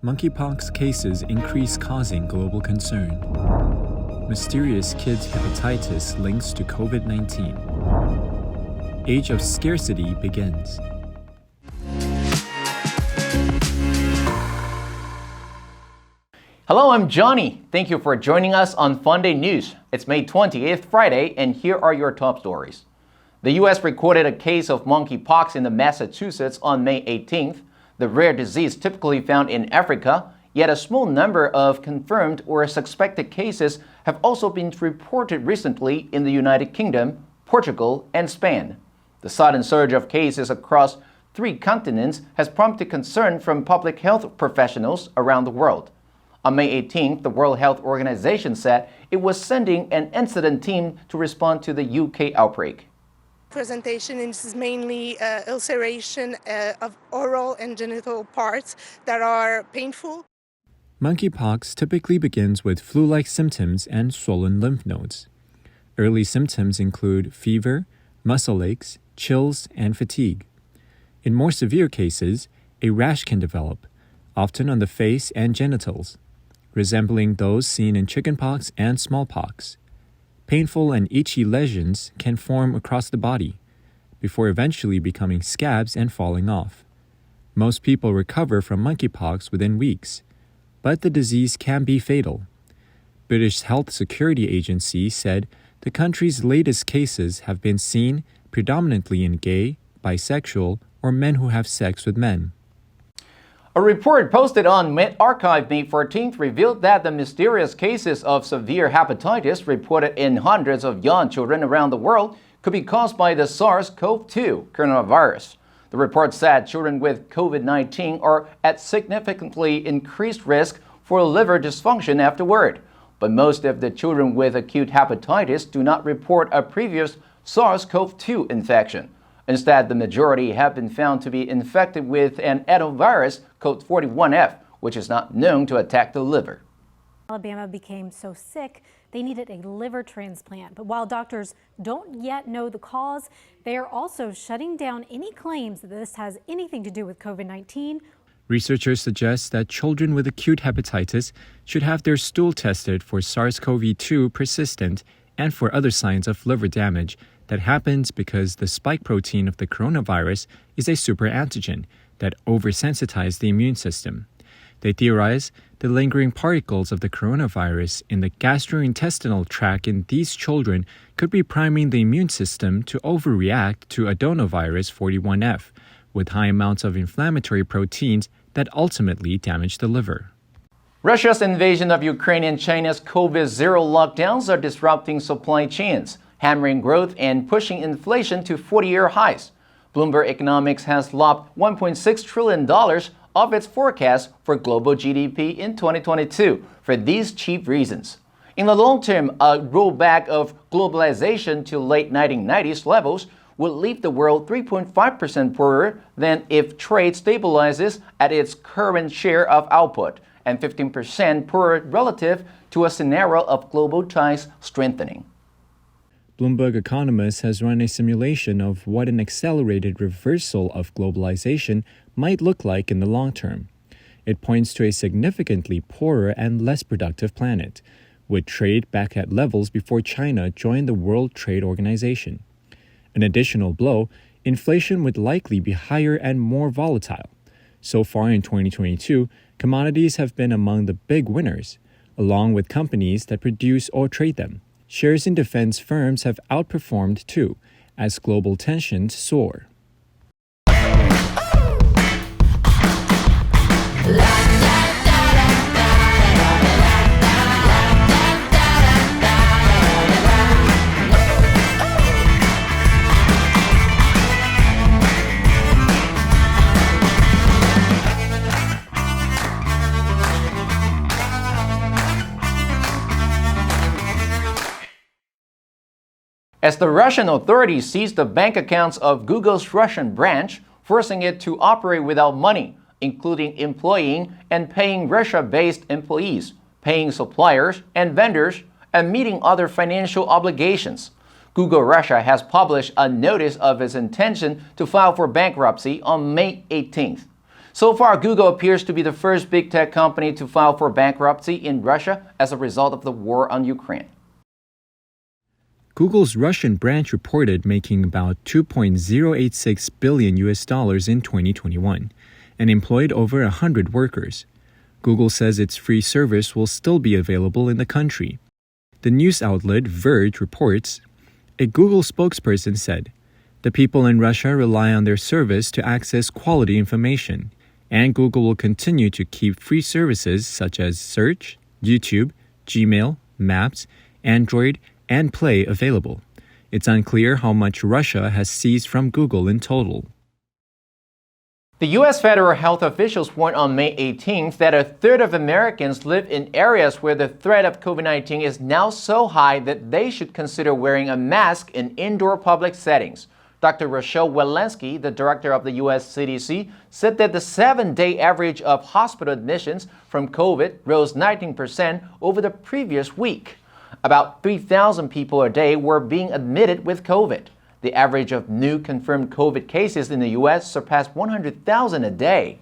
Monkeypox cases increase causing global concern. Mysterious kids' hepatitis links to COVID-19. Age of scarcity begins. Hello, I'm Johnny. Thank you for joining us on FUNDAY News. It's May 28th, Friday, and here are your top stories. The U.S. recorded a case of monkeypox in the Massachusetts on May 18th. The rare disease typically found in Africa, yet a small number of confirmed or suspected cases have also been reported recently in the United Kingdom, Portugal, and Spain. The sudden surge of cases across 3 continents has prompted concern from public health professionals around the world. On May 18th, the World Health Organization said it was sending an incident team to respond to the UK outbreak. Presentation is mainly ulceration of oral and genital parts that are painful. Monkeypox typically begins with flu-like symptoms and swollen lymph nodes. Early symptoms include fever, muscle aches, chills, and fatigue. In more severe cases, a rash can develop, often on the face and genitals, resembling those seen in chickenpox and smallpox. Painful and itchy lesions can form across the body, before eventually becoming scabs and falling off. Most people recover from monkeypox within weeks, but the disease can be fatal. British Health Security Agency said the country's latest cases have been seen predominantly in gay, bisexual, or men who have sex with men. A report posted on medRxiv May 14th revealed that the mysterious cases of severe hepatitis reported in hundreds of young children around the world could be caused by the SARS-CoV-2 coronavirus. The report said children with COVID-19 are at significantly increased risk for liver dysfunction afterward. But most of the children with acute hepatitis do not report a previous SARS-CoV-2 infection. Instead, the majority have been found to be infected with an adenovirus code 41F, which is not known to attack the liver. Alabama became so sick, they needed a liver transplant. But while doctors don't yet know the cause, they are also shutting down any claims that this has anything to do with COVID-19. Researchers suggest that children with acute hepatitis should have their stool tested for SARS-CoV-2 persistent and for other signs of liver damage that happens because the spike protein of the coronavirus is a superantigen that oversensitizes the immune system. They theorize the lingering particles of the coronavirus in the gastrointestinal tract in these children could be priming the immune system to overreact to adenovirus 41F, with high amounts of inflammatory proteins that ultimately damage the liver. Russia's invasion of Ukraine and China's COVID-0 lockdowns are disrupting supply chains, hammering growth and pushing inflation to 40-year highs. Bloomberg Economics has lopped $1.6 trillion of its forecast for global GDP in 2022 for these cheap reasons. In the long term, a rollback of globalization to late 1990s levels would leave the world 3.5% poorer than if trade stabilizes at its current share of output, and 15% poorer relative to a scenario of global ties strengthening. Bloomberg Economists has run a simulation of what an accelerated reversal of globalization might look like in the long term. It points to a significantly poorer and less productive planet, with trade back at levels before China joined the World Trade Organization. An additional blow, inflation would likely be higher and more volatile. So far in 2022, commodities have been among the big winners, along with companies that produce or trade them. Shares in defense firms have outperformed too, as global tensions soar. As the Russian authorities seized the bank accounts of Google's Russian branch, forcing it to operate without money, including employing and paying Russia-based employees, paying suppliers and vendors, and meeting other financial obligations. Google Russia has published a notice of its intention to file for bankruptcy on May 18th. So far, Google appears to be the first big tech company to file for bankruptcy in Russia as a result of the war on Ukraine. Google's Russian branch reported making about $2.086 billion in 2021 and employed over 100 workers. Google says its free service will still be available in the country. The news outlet Verge reports, a Google spokesperson said, "The people in Russia rely on their service to access quality information, and Google will continue to keep free services such as Search, YouTube, Gmail, Maps, Android, and Play available. It's unclear how much Russia has seized from Google in total." The U.S. federal health officials warned on May 18th that a third of Americans live in areas where the threat of COVID-19 is now so high that they should consider wearing a mask in indoor public settings. Dr. Rochelle Walensky, the director of the U.S. CDC, said that the 7-day average of hospital admissions from COVID rose 19% over the previous week. About 3,000 people a day were being admitted with COVID. The average of new confirmed COVID cases in the U.S. surpassed 100,000 a day.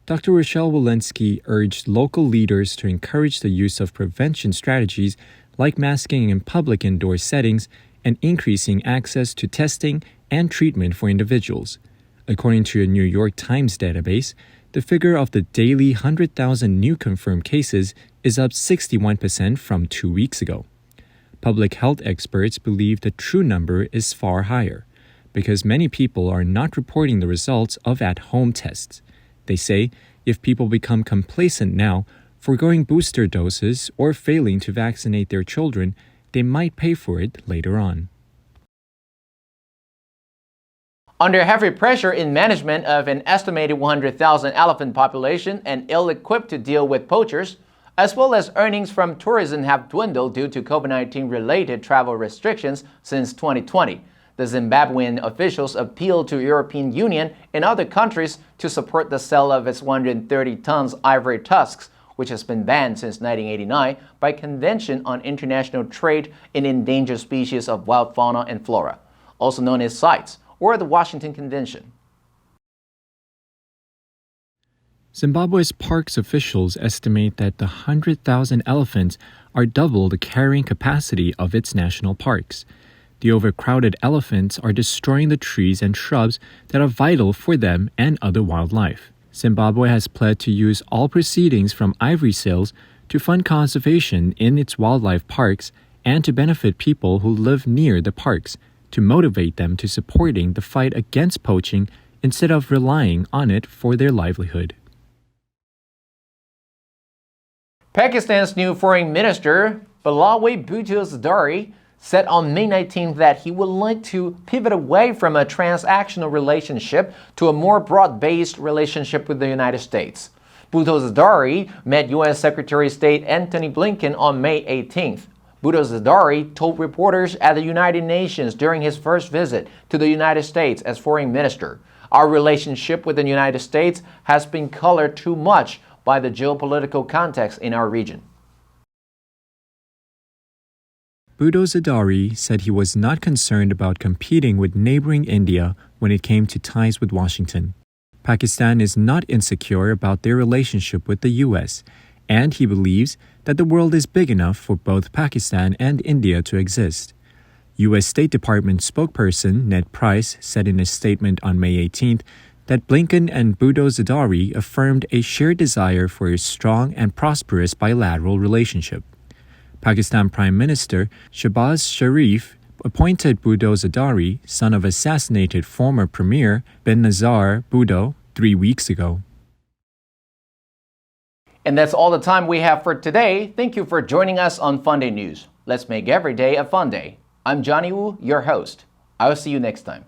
Dr. Rochelle Walensky urged local leaders to encourage the use of prevention strategies like masking in public indoor settings and increasing access to testing and treatment for individuals. According to a New York Times database, the figure of the daily 100,000 new confirmed cases is up 61% from 2 weeks ago. Public health experts believe the true number is far higher because many people are not reporting the results of at-home tests. They say if people become complacent now, foregoing booster doses or failing to vaccinate their children, they might pay for it later on. Under heavy pressure in management of an estimated 100,000 elephant population and ill-equipped to deal with poachers, as well as earnings from tourism have dwindled due to COVID-19 related travel restrictions since 2020. The Zimbabwean officials appealed to European Union and other countries to support the sale of its 130 tons ivory tusks, which has been banned since 1989 by Convention on International Trade in Endangered Species of Wild Fauna and Flora, also known as CITES, or the Washington Convention. Zimbabwe's parks officials estimate that the 100,000 elephants are double the carrying capacity of its national parks. The overcrowded elephants are destroying the trees and shrubs that are vital for them and other wildlife. Zimbabwe has pledged to use all proceedings from ivory sales to fund conservation in its wildlife parks and to benefit people who live near the parks, to motivate them to supporting the fight against poaching instead of relying on it for their livelihood. Pakistan's new foreign minister, Bilawal Bhutto Zardari, said on May 19th that he would like to pivot away from a transactional relationship to a more broad-based relationship with the United States. Bhutto Zardari met U.S. Secretary of State Antony Blinken on May 18th. Bhutto Zardari told reporters at the United Nations during his first visit to the United States as foreign minister, "Our relationship with the United States has been colored too much by the geopolitical context in our region." Bhutto Zardari said he was not concerned about competing with neighboring India when it came to ties with Washington. Pakistan is not insecure about their relationship with the U.S., and he believes that the world is big enough for both Pakistan and India to exist. U.S. State Department spokesperson Ned Price said in a statement on May 18th that Blinken and Bhutto Zardari affirmed a shared desire for a strong and prosperous bilateral relationship. Pakistan Prime Minister Shehbaz Sharif appointed Bhutto Zardari, son of assassinated former Premier Benazir Bhutto, 3 weeks ago. And that's all the time we have for today. Thank you for joining us on FUNDAY News. Let's make every day a fun day. I'm Johnny Wu, your host. I'll see you next time.